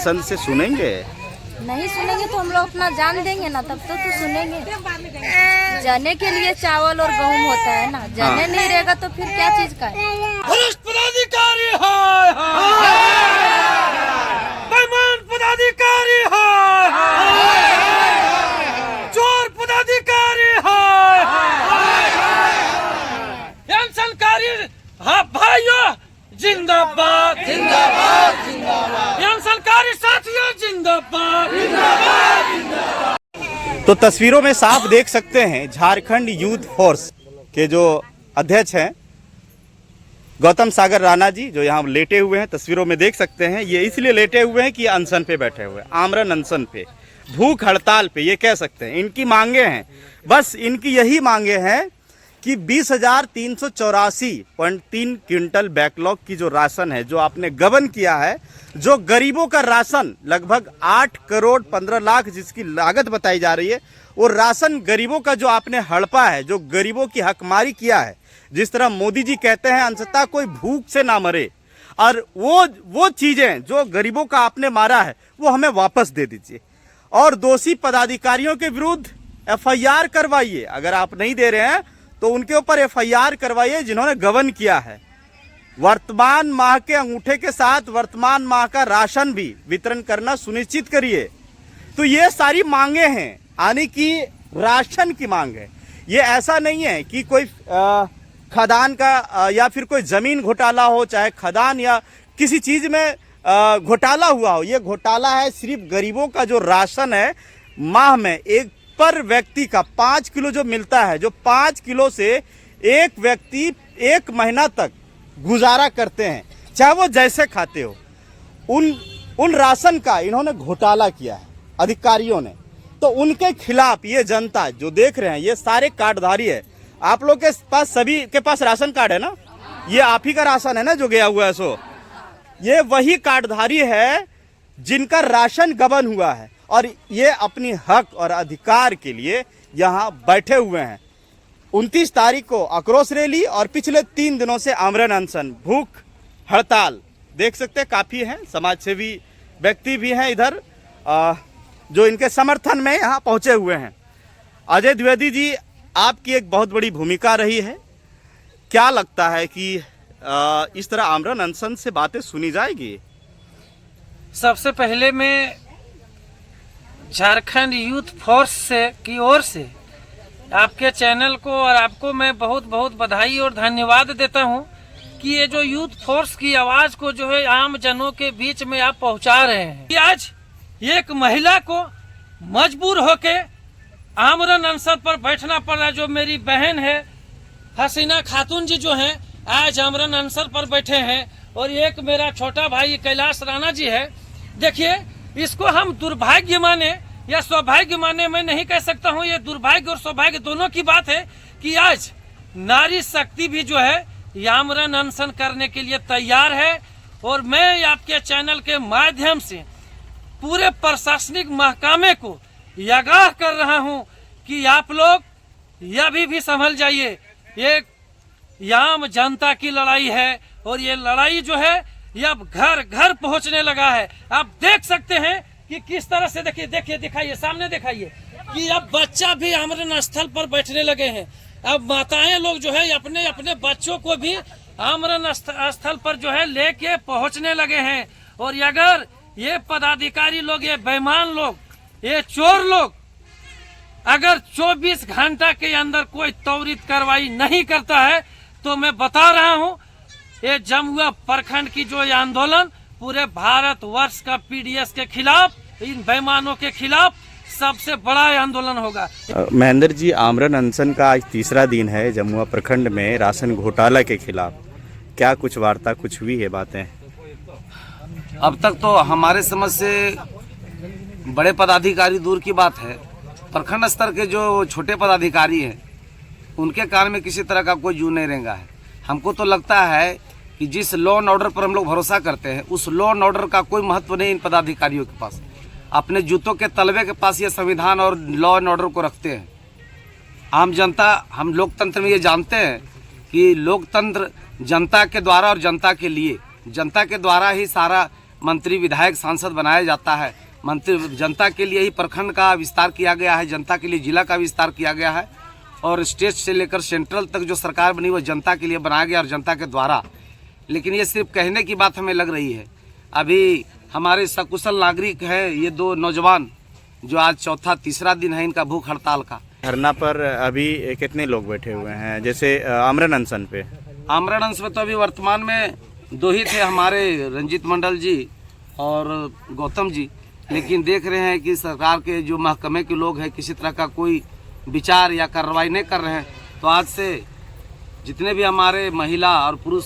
अनशन से सुनेंगे? नहीं सुनेंगे तो हम लोग अपना जान देंगे ना, तब तो सुनेंगे। जने के लिए चावल और गेहूं होता है ना, जने नहीं रहेगा तो फिर क्या चीज का है। भ्रष्ट पदाधिकारी हाय हाय, बेईमान पदाधिकारी हाय हाय, चोर पदाधिकारी हाय हाय, अनशनकारी हाँ भाइयों जिंदाबाद जिंदाबाद जिंदाबाद, अनशनकारी साथियों जिंदाबाद जिंदाबाद जिंदाबाद। तो तस्वीरों में साफ देख सकते हैं झारखंड यूथ फोर्स के जो अध्यक्ष हैं गौतम सागर राणा जी, जो यहाँ लेटे हुए हैं, तस्वीरों में देख सकते हैं। ये इसलिए लेटे हुए हैं कि अनशन पे बैठे हुए हैं, आमरण अनशन पे, भूख हड़ताल पे, ये कह सकते हैं। इनकी मांगे हैं, बस इनकी यही मांगे हैं कि 20,384.3 क्विंटल बैकलॉग की जो राशन है, जो आपने गबन किया है, जो गरीबों का राशन लगभग 8 करोड़ 15 लाख जिसकी लागत बताई जा रही है, वो राशन गरीबों का जो आपने हड़पा है, जो गरीबों की हकमारी किया है, जिस तरह मोदी जी कहते हैं अंततः कोई भूख से ना मरे, और वो चीजें जो गरीबों का आपने मारा है वो हमें वापस दे दीजिए, और दोषी पदाधिकारियों के विरुद्ध FIR करवाइए। अगर आप नहीं दे रहे हैं तो उनके ऊपर FIR करवाइए जिन्होंने गबन किया है। वर्तमान माह के अंगूठे के साथ वर्तमान माह का राशन भी वितरण करना सुनिश्चित करिए। तो ये सारी मांगे हैं, यानी कि राशन की मांग है। ये ऐसा नहीं है कि कोई खदान का या फिर कोई जमीन घोटाला हो, चाहे खदान या किसी चीज में घोटाला हुआ हो। ये घोटाला है सिर्फ गरीबों का जो राशन है, माह में एक पर व्यक्ति का 5 किलो जो मिलता है, जो 5 किलो से एक व्यक्ति 1 महीना तक गुजारा करते हैं, चाहे वो जैसे खाते हो। उन राशन का इन्होंने घोटाला किया है अधिकारियों ने। तो उनके खिलाफ ये जनता जो देख रहे हैं, ये सारे कार्डधारी है। आप लोग के पास, सभी के पास राशन कार्ड है ना, ये आप ही का राशन है ना जो गया हुआ है। सो ये वही कार्डधारी है जिनका राशन गबन हुआ है, और ये अपनी हक और अधिकार के लिए यहाँ बैठे हुए हैं। 29 तारीख को आक्रोश रैली और पिछले 3 दिनों से आमरण अनशन, भूख हड़ताल देख सकते हैं। काफ़ी हैं, समाजसेवी व्यक्ति भी हैं इधर जो इनके समर्थन में यहाँ पहुँचे हुए हैं। अजय द्विवेदी जी, आपकी एक बहुत बड़ी भूमिका रही है। क्या लगता है कि इस तरह आमरण अनशन से बातें सुनी जाएगी? सबसे पहले मैं झारखंड यूथ फोर्स की ओर से आपके चैनल को और आपको मैं बहुत बहुत बधाई और धन्यवाद देता हूं कि ये जो यूथ फोर्स की आवाज को जो है आम जनों के बीच में आप पहुंचा रहे हैं। कि आज एक महिला को मजबूर होके आमरण अनशन पर बैठना पड़ रहा है। जो मेरी बहन है हसीना खातून जी जो हैं आज आमरण अनशन पर बैठे हैं, और एक मेरा छोटा भाई कैलाश राणा जी है। देखिए, इसको हम दुर्भाग्य माने या सौभाग्य माने, मैं नहीं कह सकता हूँ। ये दुर्भाग्य और सौभाग्य दोनों की बात है कि आज नारी शक्ति भी जो है आमरण अनशन करने के लिए तैयार है। और मैं आपके चैनल के माध्यम से पूरे प्रशासनिक महकमे को आगाह कर रहा हूँ कि आप लोग यह भी संभल जाइए। ये आम जनता की लड़ाई है, और ये लड़ाई जो है ये अब घर घर पहुंचने लगा है। आप देख सकते हैं कि किस तरह से, देखिए दिखाइए, सामने दिखाइए कि अब बच्चा भी आमरण स्थल पर बैठने लगे हैं। अब माताएं लोग जो है अपने अपने बच्चों को भी आमरण स्थल पर जो है लेके पहुंचने लगे हैं। और अगर ये पदाधिकारी लोग, ये बेईमान लोग, ये चोर लोग अगर 24 घंटा के अंदर कोई त्वरित कार्रवाई नहीं करता है तो मैं बता रहा हूं, ये जमुआ प्रखंड की जो ये आंदोलन पूरे भारत वर्ष का PDS के खिलाफ, इन बेईमानों के खिलाफ सबसे बड़ा आंदोलन होगा। महेंद्र जी, आमरण अनशन का आज 3रा दिन है जमुआ प्रखंड में राशन घोटाला के खिलाफ। क्या कुछ वार्ता कुछ हुई है बातें? अब तक तो हमारे समझ से बड़े पदाधिकारी दूर की बात है, प्रखंड स्तर के जो छोटे पदाधिकारी हैं उनके कान में किसी तरह का कोई जू नहीं रेंगा है। हमको तो लगता है कि जिस लॉ एंड ऑर्डर पर हम लोग भरोसा करते हैं उस लॉ एंड ऑर्डर का कोई महत्व नहीं इन पदाधिकारियों के पास। अपने जूतों के तलवे के पास ये संविधान और लॉ एंड ऑर्डर को रखते हैं। आम जनता, हम लोकतंत्र में ये जानते हैं कि लोकतंत्र जनता के द्वारा और जनता के लिए, जनता के द्वारा ही सारा मंत्री विधायक सांसद बनाया जाता है। मंत्री जनता के लिए ही प्रखंड का विस्तार किया गया है, जनता के लिए जिला का विस्तार किया गया है और स्टेट से लेकर सेंट्रल तक जो सरकार बनी वो जनता के लिए बनाया गया और जनता के द्वारा। लेकिन ये सिर्फ कहने की बात हमें लग रही है। अभी हमारे सकुशल नागरिक हैं ये 2 नौजवान जो आज चौथा तीसरा दिन है इनका भूख हड़ताल का। धरना पर अभी कितने लोग बैठे हुए हैं? जैसे आमरण अनशन पे तो अभी वर्तमान में 2 ही थे, हमारे रंजीत मंडल जी और गौतम जी। लेकिन देख रहे हैं कि सरकार के जो महकमे के लोग हैं किसी तरह का कोई विचार या कार्रवाई नहीं कर रहे हैं। तो आज से जितने भी हमारे महिला और पुरुष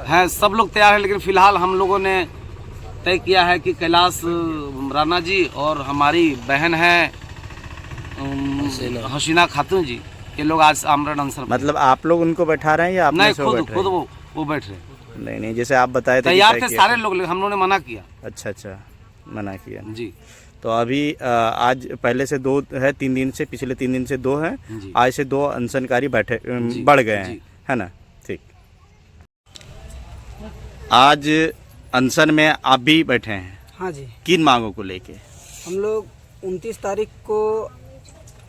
हैं सब लोग तैयार हैं। लेकिन फिलहाल हम लोगों ने तय किया है कि कैलाश राणा जी और हमारी बहन है हसीना खातून जी, ये लोग आज आमरण अनशन। मतलब आप लोग उनको बैठा रहे हैं या नहीं, अपने खुद वो बैठ रहे हैं। नहीं, जैसे आप बताए थे तैयार थे सारे लोग, लेकिन हम लोगों ने मना किया। अच्छा, मना किया जी। तो अभी आज पहले से 2 है, 3 दिन से, पिछले 3 दिन से 2 हैं, आज से 2 अनशनकारी बढ़ गए हैं, है ना? ठीक। आज अनशन में आप भी बैठे हैं? हाँ जी। किन मांगों को लेके? हम लोग 29 तारीख को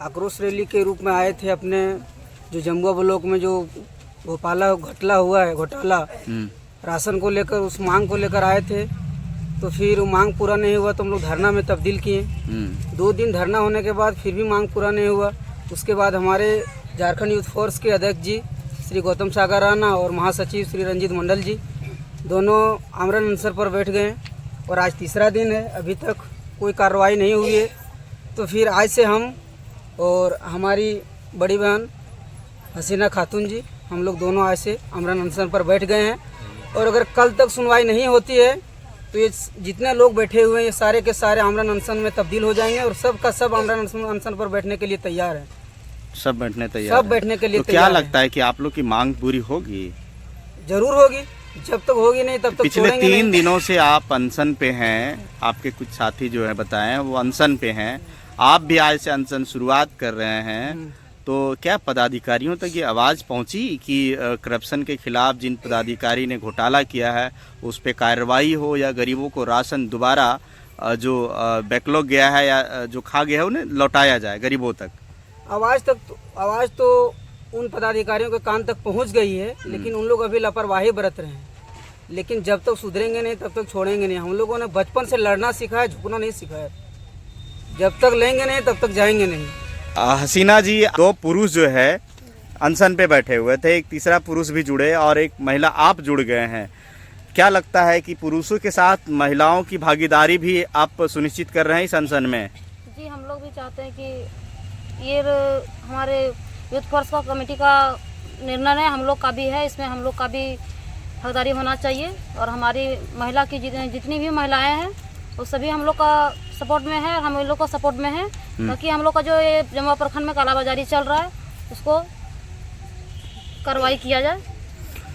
आक्रोश रैली के रूप में आए थे। अपने जो जमुआ ब्लॉक में जो घोटाला हुआ है, राशन को लेकर, उस मांग को लेकर आए थे। तो फिर मांग पूरा नहीं हुआ तो हम लोग धरना में तब्दील किए। 2 दिन धरना होने के बाद फिर भी मांग पूरा नहीं हुआ। उसके बाद हमारे झारखंड यूथ फोर्स के अध्यक्ष जी श्री गौतम सागर राणा और महासचिव श्री रंजीत मंडल जी दोनों आमरण अनशन पर बैठ गए और आज तीसरा दिन है, अभी तक कोई कार्रवाई नहीं हुई है। तो फिर आज से हम और हमारी बड़ी बहन हसीना खातून जी, हम लोग दोनों आज से आमरण अनशन पर बैठ गए हैं। और अगर कल तक सुनवाई नहीं होती है तो ये जितने लोग बैठे हुए हैं ये सारे के सारे आमरण अनशन में तब्दील हो जाएंगे और सब का सब आमरण अनशन पर बैठने के लिए तैयार है। सब बैठने तैयार? सब बैठने के लिए तो क्या लगता है कि आप लोग की मांग पूरी होगी? जरूर होगी, जब तक होगी नहीं तब तक पिछले 3 दिनों से आप अनशन पे हैं, आपके कुछ साथी जो है बताएं वो अनशन पे हैं, आप भी आज से अनशन शुरुआत कर रहे हैं। तो क्या पदाधिकारियों तक ये आवाज़ पहुंची कि करप्शन के खिलाफ जिन पदाधिकारी ने घोटाला किया है उस पर कार्रवाई हो या गरीबों को राशन दोबारा जो बैकलॉग गया है या जो खा गया है उन्हें लौटाया जाए गरीबों तक? आवाज़ तो उन पदाधिकारियों के कान तक पहुंच गई है, लेकिन उन लोग अभी लापरवाही बरत रहे हैं। लेकिन जब तक सुधरेंगे नहीं तब तक छोड़ेंगे नहीं। हम लोगों ने बचपन से लड़ना सीखा है, झुकना नहीं सीखा है। जब तक लेंगे नहीं तब तक जाएंगे नहीं। हसीना जी, 2 पुरुष जो है अनशन पे बैठे हुए थे, एक तीसरा पुरुष भी जुड़े और एक महिला आप जुड़ गए हैं। क्या लगता है कि पुरुषों के साथ महिलाओं की भागीदारी भी आप सुनिश्चित कर रहे हैं इस अनशन में? जी, हम लोग भी चाहते हैं कि ये हमारे यूथ फोर्स का कमेटी का निर्णय है, हम लोग का भी है, इसमें हम लोग का भी भागीदारी होना चाहिए। और हमारी महिला की जितनी भी महिलाएं हैं वो सभी हम लोग का सपोर्ट में है, हम लोग का सपोर्ट में है, ताकि हम लोग का जो ये जमुआ प्रखंड में कालाबाजारी चल रहा है उसको कार्रवाई किया जाए।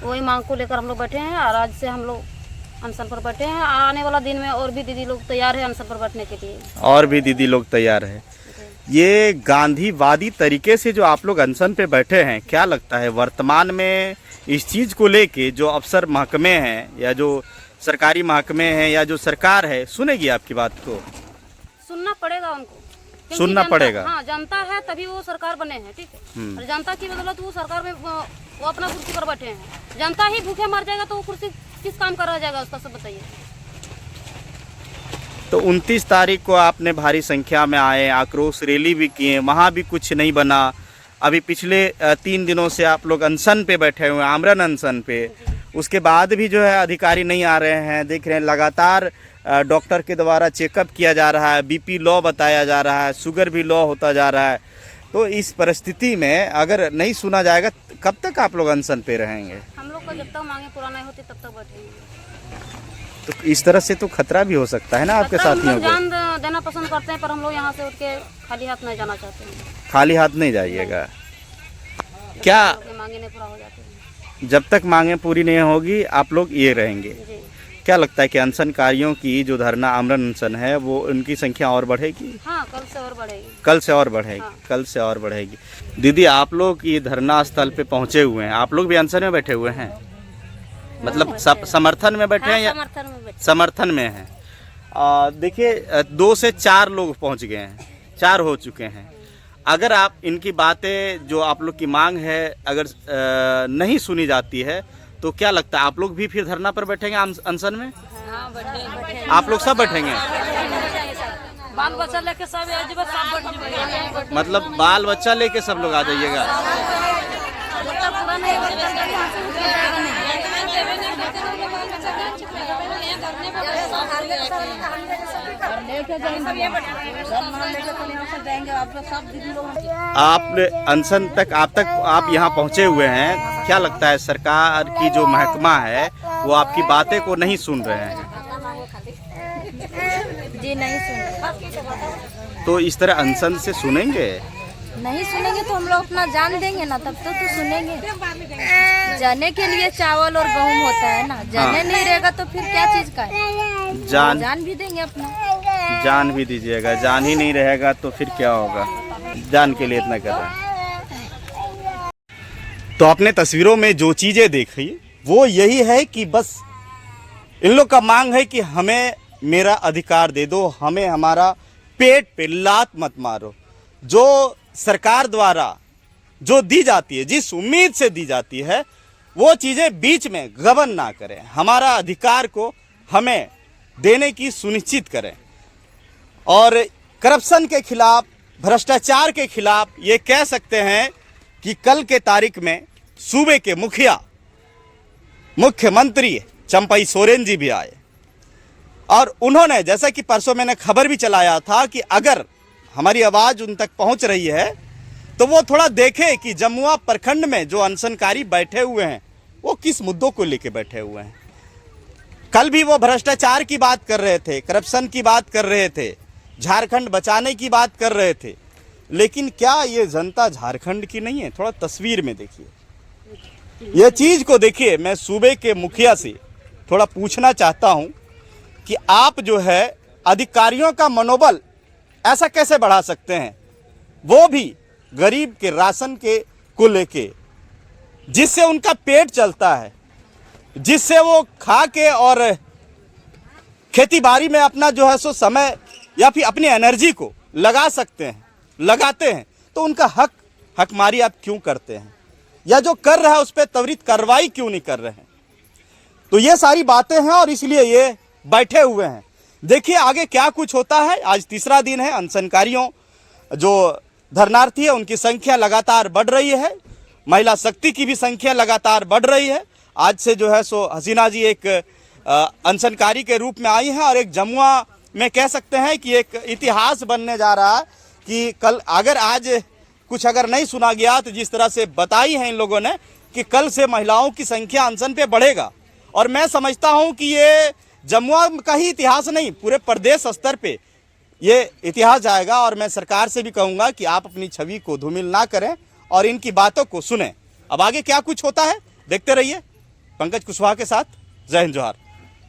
वही मांग को लेकर हम लोग बैठे हैं और आज से हम लोग अनशन पर बैठे हैं। आने वाला दिन में और भी दीदी लोग तैयार है अनशन पर बैठने के लिए। और भी दीदी लोग तैयार है। ये गांधीवादी तरीके से जो आप लोग अनशन पे बैठे हैं, क्या लगता है वर्तमान में इस चीज़ को लेके जो अफसर महकमे हैं या जो सरकारी महकमे हैं या जो सरकार है सुनेगी आपकी बात को? सुनना पड़ेगा उनको, सुनना पड़ेगा। हाँ, जनता है तभी वो सरकार बने हैं, ठीक है। और जनता की बदौलत वो सरकार में वो अपना कुर्सी पर बैठे हैं। जनता ही भूखे मर जाएगा तो वो कुर्सी किस काम का रह जाएगा उसका, सब बताइए। तो 29 तारीख को आपने भारी संख्या में आए, आक्रोश रैली भी किए, वहाँ भी कुछ नहीं बना। अभी पिछले 3 दिनों से आप लोग अनशन पे बैठे हुए हैं, आमरण अनशन पे। उसके बाद भी जो है अधिकारी नहीं आ रहे हैं। देख रहे हैं लगातार डॉक्टर के द्वारा चेकअप किया जा रहा है, बीपी लो बताया जा रहा है, शुगर भी लो होता जा रहा है। तो इस परिस्थिति में अगर नहीं सुना जाएगा कब तक आप लोग अनशन पे रहेंगे? हम लोग का जब तक मांगे पूरा नहीं होती तब तक बैठेंगे। तो इस तरह से तो खतरा भी हो सकता है ना आपके साथियों को? जान देना पसंद करते हैं पर हम लोग यहाँ से उठ के खाली हाथ नहीं जाना चाहते हैं। खाली हाथ नहीं जाइएगा। क्या मांगे नहीं पूरा हो जाती है? जब तक मांगे पूरी नहीं होगी आप लोग ये रहेंगे? क्या लगता है कि अनशनकारियों की जो धरना आमरण अनशन है वो उनकी संख्या और बढ़ेगी? हाँ, कल से और बढ़ेगी। कल से और बढ़ेगी? हाँ। कल से और बढ़ेगी। दीदी, आप लोग ये धरना स्थल पे पहुंचे हुए हैं, आप लोग भी अनशन में बैठे हुए हैं? मतलब समर्थन में बैठे हैं या समर्थन में बैठे। समर्थन में हैं। देखिए 2 से 4 लोग पहुंच गए हैं, 4 हो चुके हैं। अगर आप इनकी बातें जो आप लोग की मांग है अगर नहीं सुनी जाती है तो क्या लगता है आप लोग भी फिर धरना पर बैठेंगे अनशन में? आप लोग सब बैठेंगे? बाल बच्चा लेके सब मतलब बाल बच्चा लेके सब लोग आ जाइएगा। आप अनशन तक आप यहाँ पहुँचे हुए हैं, क्या लगता है सरकार की जो महकमा है वो आपकी बातें को नहीं सुन रहे हैं? जी नहीं सुन। तो इस तरह अनशन से सुनेंगे? नहीं सुनेंगे तो हम लोग अपना जान देंगे ना, तब तो सुनेंगे। जाने के लिए चावल और गेहूं होता है ना, जाने नहीं रहेगा तो फिर क्या चीज का है? जान भी देंगे अपना। जान भी दीजिएगा, जान ही नहीं रहेगा तो फिर क्या होगा? जान के लिए इतना कर रहे हैं। तो आपने तस्वीरों में जो चीजें देखी वो यही है कि बस इन लोग का मांग है कि हमें मेरा अधिकार दे दो, हमें हमारा पेट पे लात मत मारो। जो सरकार द्वारा जो दी जाती है, जिस उम्मीद से दी जाती है, वो चीज़ें बीच में गबन ना करें, हमारा अधिकार को हमें देने की सुनिश्चित करें। और करप्शन के खिलाफ, भ्रष्टाचार के खिलाफ ये कह सकते हैं कि कल के तारीख में सूबे के मुख्यमंत्री चंपई सोरेन जी भी आए और उन्होंने, जैसा कि परसों मैंने खबर भी चलाया था कि अगर हमारी आवाज़ उन तक पहुंच रही है तो वो थोड़ा देखे कि जमुआ प्रखंड में जो अनशनकारी बैठे हुए हैं वो किस मुद्दों को लेके बैठे हुए हैं। कल भी वो भ्रष्टाचार की बात कर रहे थे, करप्शन की बात कर रहे थे, झारखंड बचाने की बात कर रहे थे, लेकिन क्या ये जनता झारखंड की नहीं है? थोड़ा तस्वीर में देखिए, ये चीज़ को देखिए। मैं सूबे के मुखिया से थोड़ा पूछना चाहता हूं कि आप जो है अधिकारियों का मनोबल ऐसा कैसे बढ़ा सकते हैं, वो भी गरीब के राशन के को लेके, जिससे उनका पेट चलता है, जिससे वो खा के और खेती बाड़ी में अपना जो है सो समय या फिर अपनी एनर्जी को लगा सकते हैं, लगाते हैं, तो उनका हकमारी आप क्यों करते हैं? या जो कर रहा है उस पर त्वरित कार्रवाई क्यों नहीं कर रहे हैं? तो ये सारी बातें हैं और इसलिए ये बैठे हुए हैं। देखिए आगे क्या कुछ होता है। आज तीसरा दिन है, अनशनकारियों जो धरनार्थी है उनकी संख्या लगातार बढ़ रही है, महिला शक्ति की भी संख्या लगातार बढ़ रही है। आज से जो है सो हसीना जी एक अनशनकारी के रूप में आई हैं और एक जमुआ में कह सकते हैं कि एक इतिहास बनने जा रहा है कि कल अगर आज कुछ अगर नहीं सुना गया तो जिस तरह से बताई है इन लोगों ने कि कल से महिलाओं की संख्या अनशन पे बढ़ेगा। और मैं समझता हूं कि ये जमुआ का ही इतिहास नहीं, पूरे प्रदेश स्तर पे ये इतिहास जाएगा। और मैं सरकार से भी कहूँगा कि आप अपनी छवि को धूमिल ना करें और इनकी बातों को सुनें। अब आगे क्या कुछ होता है देखते रहिए। पंकज कुशवाहा के साथ, जय हिंद, जोहार।